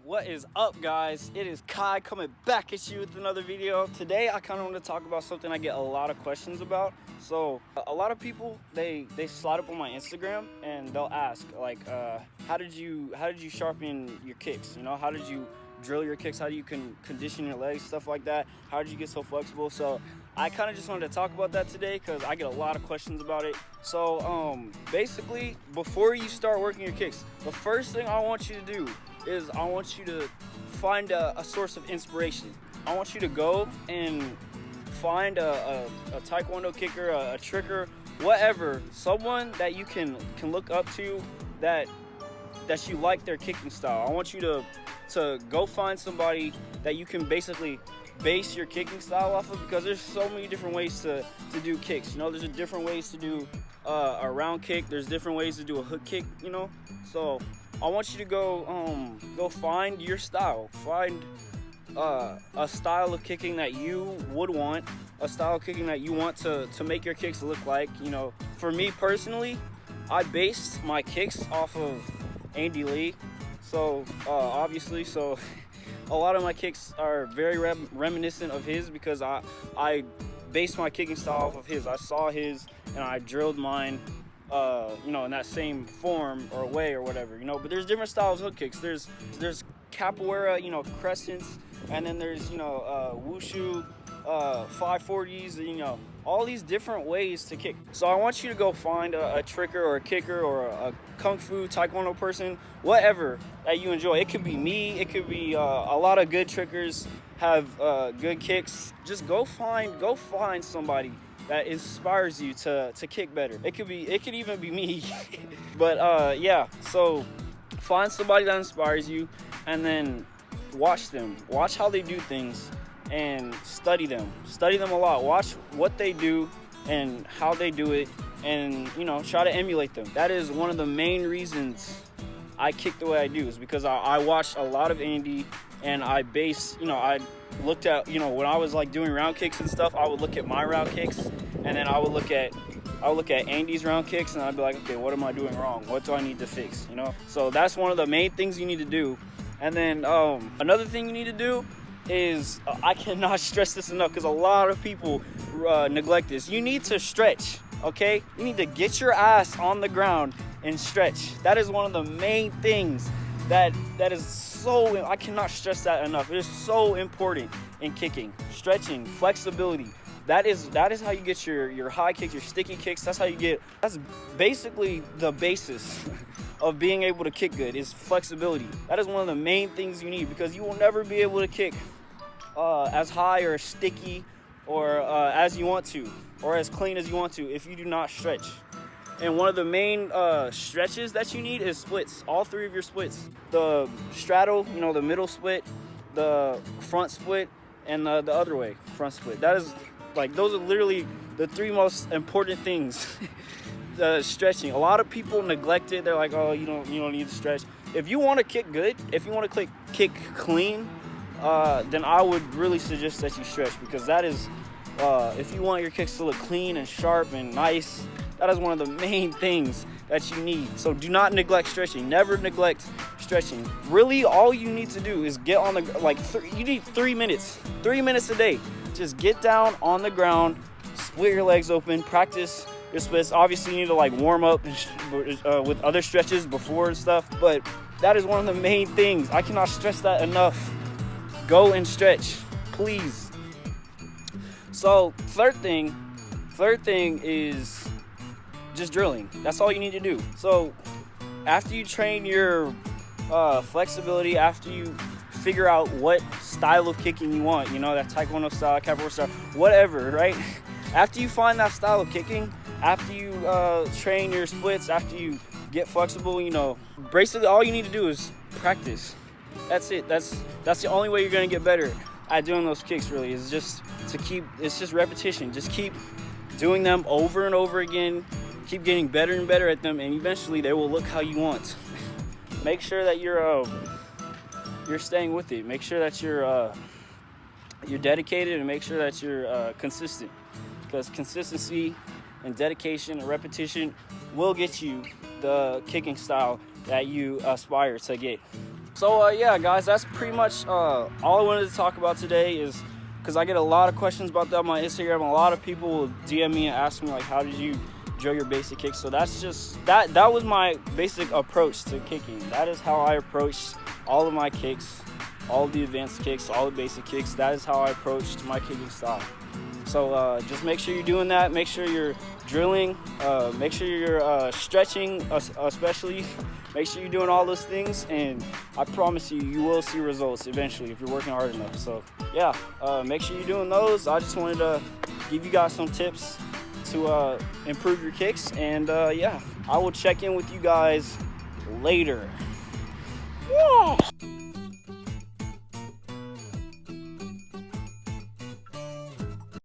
What is up, guys? It is Kai coming back at you with another video. Today I kind of want to talk about something I get a lot of questions about. So a lot of people, they slide up on my Instagram and they'll ask like, how did you sharpen your kicks? You know, how did you drill your kicks? How do you condition your legs, stuff like that? How did you get so flexible? So I kind of just wanted to talk about that today because I get a lot of questions about it. So basically, before you start working your kicks, the first thing I want you to do is I want you to find a source of inspiration. I want you to go and find a Taekwondo kicker, a tricker, whatever, someone that you can look up to that you like their kicking style. I want you to go find somebody that you can basically base your kicking style off of, because there's so many different ways to do kicks. You know, there's different ways to do a round kick. There's different ways to do a hook kick, you know. So I want you to go find your style. Find a style of kicking that you would want, a style of kicking that you want to make your kicks look like. You know, for me personally, I based my kicks off of Andy Lee. So obviously, so a lot of my kicks are very reminiscent of his, because I based my kicking style off of his. I saw his and I drilled mine, you know, in that same form or way or whatever, you know. But there's different styles of hook kicks. There's capoeira, you know, crescents, and then there's, you know, wushu, 540s, you know, all these different ways to kick. So I want you to go find a tricker or a kicker or a kung fu Taekwondo person, whatever that you enjoy. It could be me, it could be a lot of good trickers have good kicks. Just go find somebody that inspires you to kick better. It could even be me. But yeah, so find somebody that inspires you and then watch them. Watch how they do things and study them a lot. Watch what they do and how they do it, and, you know, try to emulate them. That is one of the main reasons I kick the way I do, is because I watched a lot of Andy, and I looked at, you know, when I was like doing round kicks and stuff, I would look at my round kicks, and then I would look at Andy's round kicks, and I'd be like, okay, what am I doing wrong? What do I need to fix? You know? So that's one of the main things you need to do. And then another thing you need to do is, I cannot stress this enough, because a lot of people neglect this. You need to stretch, okay? You need to get your ass on the ground and stretch. That is one of the main things that is so, I cannot stress that enough. It is so important in kicking. Stretching, flexibility. That is how you get your high kicks, your sticky kicks. That's basically the basis of being able to kick good, is flexibility. That is one of the main things you need, because you will never be able to kick as high or sticky or as you want to, or as clean as you want to, if you do not stretch. And one of the main stretches that you need is splits. All three of your splits: the straddle, you know, the middle split, the front split, and the other way, front split. That is, like, those are literally the three most important things. Stretching. A lot of people neglect it. They're like, oh, you don't need to stretch. If you want to kick good, if you want to kick clean, then I would really suggest that you stretch, because that is, if you want your kicks to look clean and sharp and nice, that is one of the main things that you need. So do not neglect stretching. Never neglect stretching. Really, all you need to do is get on the, you need 3 minutes. 3 minutes a day. Just get down on the ground, split your legs open, practice your splits. Obviously, you need to like warm up with other stretches before and stuff, but that is one of the main things. I cannot stress that enough. Go and stretch, please. So third thing is just drilling. That's all you need to do. So after you train your flexibility, after you figure out what style of kicking you want, you know, that Taekwondo style, capoeira style, whatever, right? After you find that style of kicking, after you train your splits, after you get flexible, you know, basically all you need to do is practice. That's it. That's the only way you're gonna get better at doing those kicks. Really, is just it's just repetition. Just keep doing them over and over again. Keep getting better and better at them, and eventually they will look how you want. Make sure that you're staying with it. Make sure that you're dedicated, and make sure that you're consistent, because consistency and dedication and repetition will get you the kicking style that you aspire to get. So yeah, guys, that's pretty much all I wanted to talk about today, is because I get a lot of questions about that on my Instagram. A lot of people will DM me and ask me like, how did you drill your basic kicks? So that's just that was my basic approach to kicking. That is how I approached all of my kicks, all of the advanced kicks, all the basic kicks. That is how I approached my kicking style. So just make sure you're doing that. Make sure you're drilling. Make sure you're stretching, especially. Make sure you're doing all those things, and I promise you, you will see results eventually if you're working hard enough. So yeah, make sure you're doing those. I just wanted to give you guys some tips to improve your kicks, and yeah, I will check in with you guys later. Yeah.